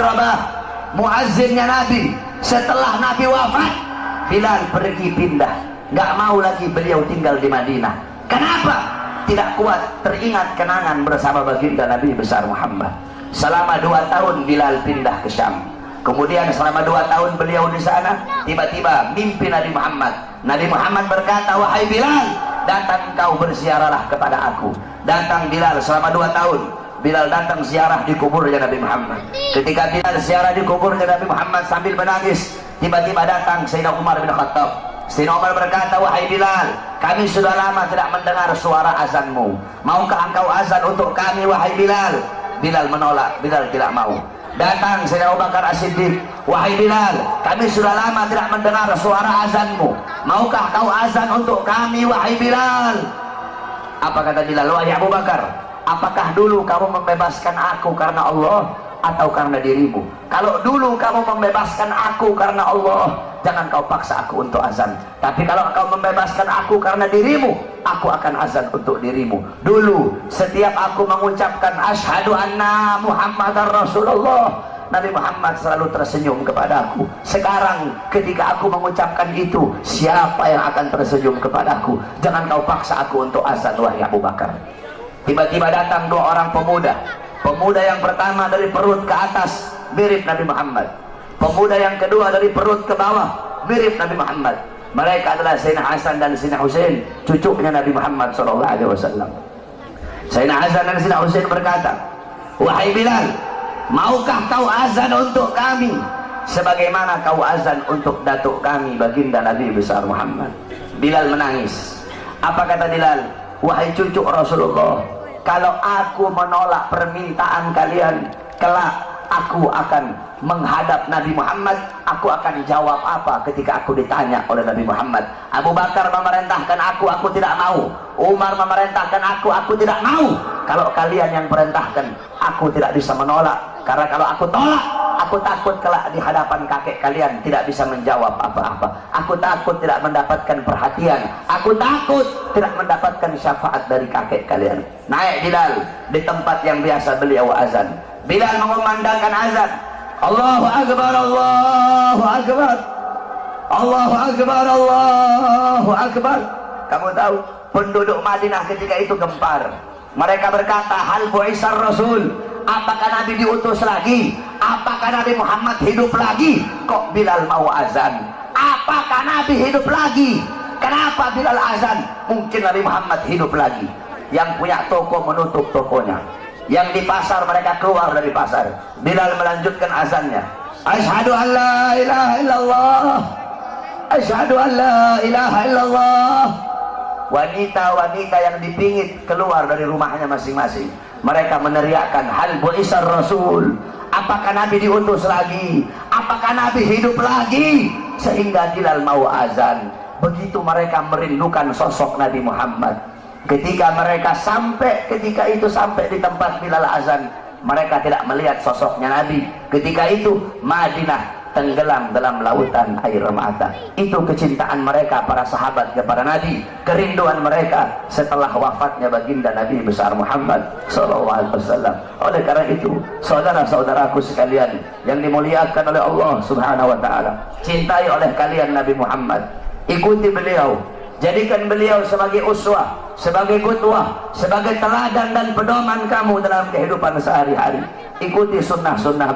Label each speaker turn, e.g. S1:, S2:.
S1: Rabah, muazzinnya Nabi. Setelah Nabi wafat, Bilal pergi pindah, nggak mau lagi beliau tinggal di Madinah. Kenapa? Tidak kuat teringat kenangan bersama baginda Nabi besar Muhammad. Selama 2 tahun Bilal pindah ke Syam. Kemudian selama 2 tahun beliau di sana, tiba-tiba mimpi Nabi Muhammad. Nabi Muhammad berkata, wahai Bilal, datang kau berziarahlah kepada aku. Datang Bilal selama 2 tahun. Bilal datang ziarah di kuburnya Nabi Muhammad. Ketika Bilal ziarah di kuburnya Nabi Muhammad sambil menangis, tiba-tiba datang Sayyidina Umar bin Khattab. Sayyidina Umar berkata, wahai Bilal, kami sudah lama tidak mendengar suara azanmu. Maukah engkau azan untuk kami, wahai Bilal? Bilal menolak, Bilal tidak mau. Datang Sayyidina Abu Bakar As-Siddiq, wahai Bilal, kami sudah lama tidak mendengar suara azanmu. Maukah kau azan untuk kami, wahai Bilal? Apa kata Bilal? Wahai Abu Bakar, apakah dulu kamu membebaskan aku karena Allah atau karena dirimu? Kalau dulu kamu membebaskan aku karena Allah, jangan kau paksa aku untuk azan. Tapi kalau kau membebaskan aku karena dirimu, aku akan azan untuk dirimu. Dulu setiap aku mengucapkan asyhadu anna Muhammadar Rasulullah, Nabi Muhammad selalu tersenyum kepadaku. Sekarang ketika aku mengucapkan itu, siapa yang akan tersenyum kepadaku? Jangan kau paksa aku untuk azan, wahai Abu Bakar. Tiba-tiba datang 2 orang pemuda. Pemuda yang pertama dari perut ke atas mirip Nabi Muhammad. Pemuda yang kedua dari perut ke bawah mirip Nabi Muhammad. Mereka adalah Sayyidina Hasan dan Sayyidina Husain, cucunya Nabi Muhammad SAW. Sayyidina Hasan dan Sayyidina Husain berkata, wahai Bilal, maukah kau azan untuk kami sebagaimana kau azan untuk datuk kami baginda Nabi besar Muhammad? Bilal menangis. Apa kata Bilal? Wahai cucu Rasulullah, kalau aku menolak permintaan kalian, kelak aku akan menghadap Nabi Muhammad. Aku akan jawab apa ketika aku ditanya oleh Nabi Muhammad? Abu Bakar memerintahkan aku tidak mau. Umar memerintahkan aku tidak mau. Kalau kalian yang perintahkan, aku tidak bisa menolak. Karena kalau aku tolak, aku takut kelak di hadapan kakek kalian tidak bisa menjawab apa-apa. Aku takut tidak mendapatkan perhatian. Aku takut tidak mendapatkan syafaat dari kakek kalian. Naik Bilal di tempat yang biasa beliau azan. Bilal mengumandangkan azan. Allahu Akbar, Allahu Akbar, Allahu Akbar, Allahu Akbar. Kamu tahu penduduk Madinah ketika itu gempar. Mereka berkata, hal bu'isar Rasul, apakah Nabi diutus lagi? Apakah Nabi Muhammad hidup lagi? Kok Bilal mau azan? Apakah Nabi hidup lagi? Kenapa Bilal azan? Mungkin Nabi Muhammad hidup lagi. Yang punya toko menutup tokonya, yang di pasar mereka keluar dari pasar. Bilal melanjutkan azannya. Asyhadu an la ilaha illallah, asyhadu an la ilaha illallah. Wanita-wanita yang dipingit keluar dari rumahnya masing-masing. Mereka meneriakkan, hal bu'isar Rasul, apakah Nabi diutus lagi? Apakah Nabi hidup lagi? Sehingga Bilal mau azan. Begitu mereka merindukan sosok Nabi Muhammad. Ketika mereka sampai di tempat Bilal azan, mereka tidak melihat sosoknya Nabi. Ketika itu Madinah tenggelam dalam lautan air mata. Itu kecintaan mereka para sahabat kepada Nabi, kerinduan mereka setelah wafatnya baginda Nabi besar Muhammad SAW. Oleh karena itu, saudara-saudaraku sekalian yang dimuliakan oleh Allah Subhanahu wa taala, cintai oleh kalian Nabi Muhammad, ikuti beliau, jadikan beliau sebagai uswah, sebagai qudwah, sebagai teladan dan pedoman kamu dalam kehidupan sehari-hari. Ikuti sunnah-sunnah